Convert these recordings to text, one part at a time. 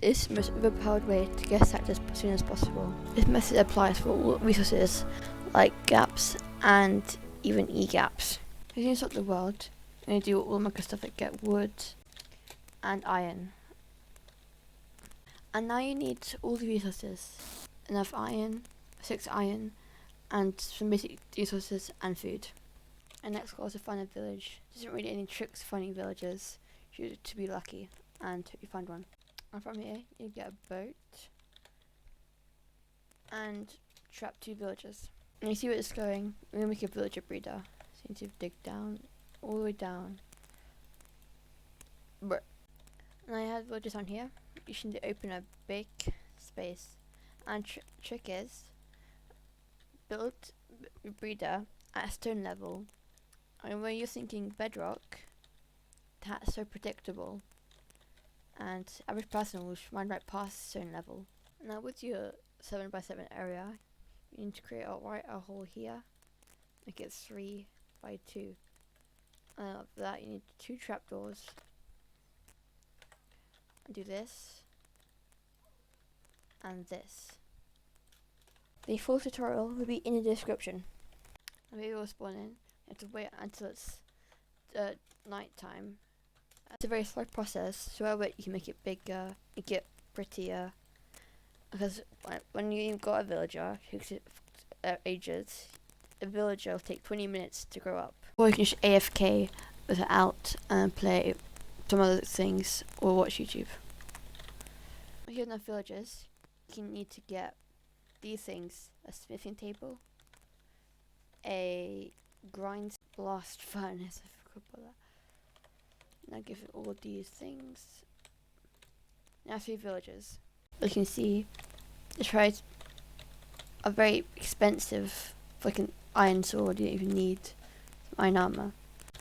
is the most overpowered way to get stacked as soon as possible. This method applies for all resources like gaps and even e-gaps. As you start the world, you're going to do all the good stuff like get wood and iron. And now you need all the resources. Enough iron, 6 iron, and some basic resources and food. And next goal is to find a village. There isn't really any tricks finding villages. You need to be lucky and hope you find one. And from here, you get a boat and trap 2 villagers. And you see where it's going. We're gonna make a villager breeder. So you need to dig down, all the way down. And I have villagers on here. You should open a big space. And trick is, build a breeder at stone level. And when you're thinking bedrock, that's so predictable. And average person will run right past stone level. Now with your 7x7 area, you need to create a hole here. Make it 3 by 2. And after that, you need 2 trapdoors. And do this and this. The full tutorial will be in the description. And we will spawn in. You have to wait until it's night time. It's a very slow process, so however you can make it bigger, make it prettier. Because when you got a villager who takes ages, a villager will take 20 minutes to grow up. Or you can just AFK without and play some other things or watch YouTube. If you have enough villagers, you need to get these things: a smithing table, a grind blast furnace. I forgot about that. Now give it all these things. Now 3 villagers. You can see the trades are very expensive. Like an iron sword, you don't even need some iron armor.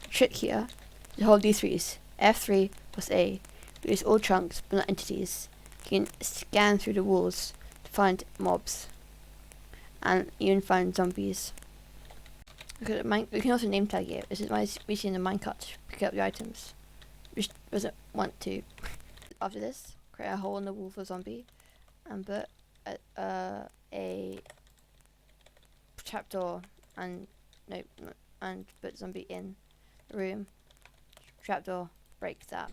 The trick here is to hold these 3s. F3 plus A. Use all chunks but not entities. You can scan through the walls to find mobs. And even find zombies. We can also name tag it. This is why it's using the minecart to pick up the items. Which doesn't want to. After this, create a hole in the wall for a zombie and put a trapdoor and put zombie in the room. Trapdoor, break that,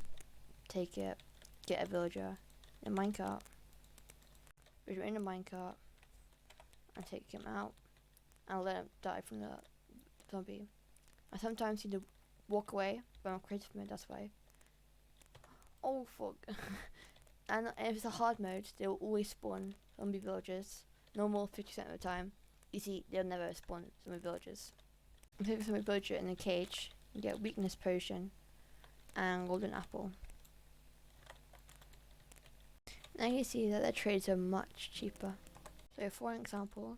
take it, get a villager in a minecart. Put him in a minecart and take him out and let him die from the zombie. I sometimes need to walk away, but I'm creative mode, that's why. Oh fuck. And if it's a hard mode, they will always spawn zombie villagers. Normal 50% of the time. Easy, they'll never spawn zombie villagers. If you have a zombie villager in a cage, you get a weakness potion and golden apple. Now you see that their trades are much cheaper. So for an example,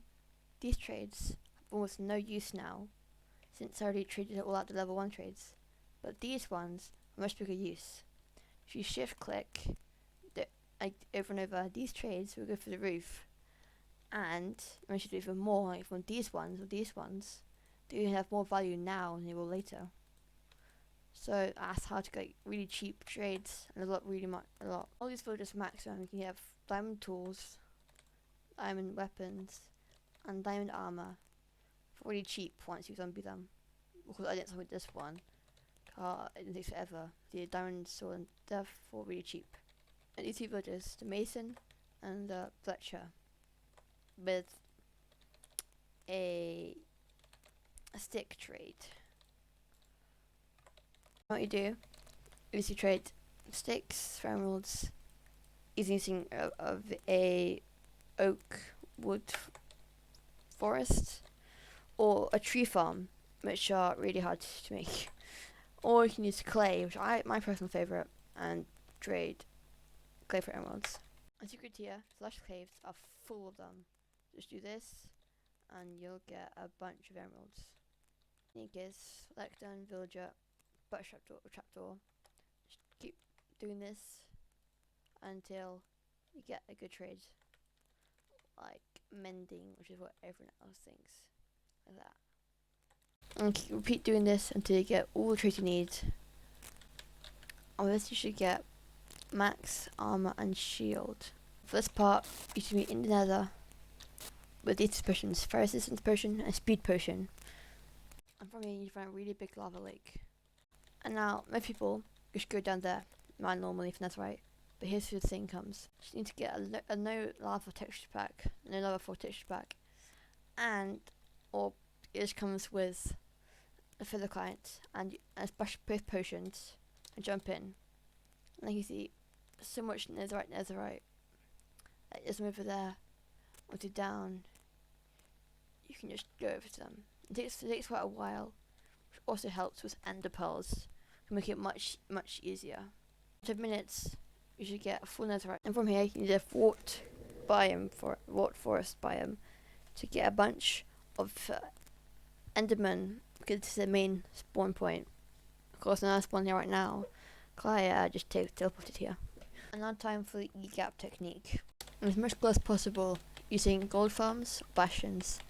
these trades have almost no use now, since I already traded all out the level 1 trades. But these ones are much bigger use. If you shift click over and over, these trades will go through the roof. And you should do even more, like from these ones or these ones, they have more value now than they will later. So that's how to get really cheap trades and level up really much a lot. All these villagers maximum, you can have diamond tools, diamond weapons, and diamond armor for really cheap once you zombie them. Because I didn't zombie this one. It takes forever. The diamond sword and stuff for really cheap. And these 2 villagers, the mason and the fletcher, with a stick trade. What you do is you trade sticks for emeralds using of a oak wood forest or a tree farm, which are really hard to make. Or you can use clay, which my personal favourite, and trade clay for emeralds. As you could hear, flush caves are full of them. Just do this and you'll get a bunch of emeralds. Sneak is select down villager, but trapdoor. Just keep doing this until you get a good trade, like mending, which is what everyone else thinks, like that. And repeat doing this until you get all the trades you need. On this you should get max armor and shield. For this part, you should be in the Nether with these potions: fire resistance potion and speed potion. And from here you find a really big lava lake. And now most people just go down there, mine normally if that's right. But here's where the thing comes. You need to get a no lava texture pack, no lava 4 texture pack, and or it just comes with a filler client and splash both potions and jump in. And you see so much netherite. Like just over there, once you're down, you can just go over to them. It takes quite a while, which also helps with ender pearls, to make it much easier. In 10 minutes, you should get a full netherite. And from here, you need a wart forest biome to get a bunch of endermen, because this is the main spawn point. Of course, now I spawn here right now. Claire just teleported here. And now time for the E-gap technique. And as much gold as possible, using gold farms, bastions,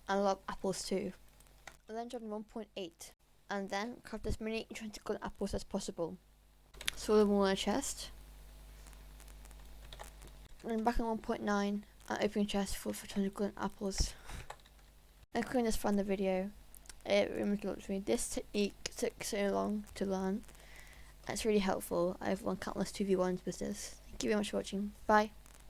and a lot of apples too. And then jump 1.8, and then craft as many enchanted golden apples as possible. Store them all in a chest. And then back on 1.9, and open a chest full of 200 golden apples. And quickly just find the video. It really helped me. This technique took so long to learn. It's really helpful. I've won countless 2v1s with this. Thank you very much for watching. Bye.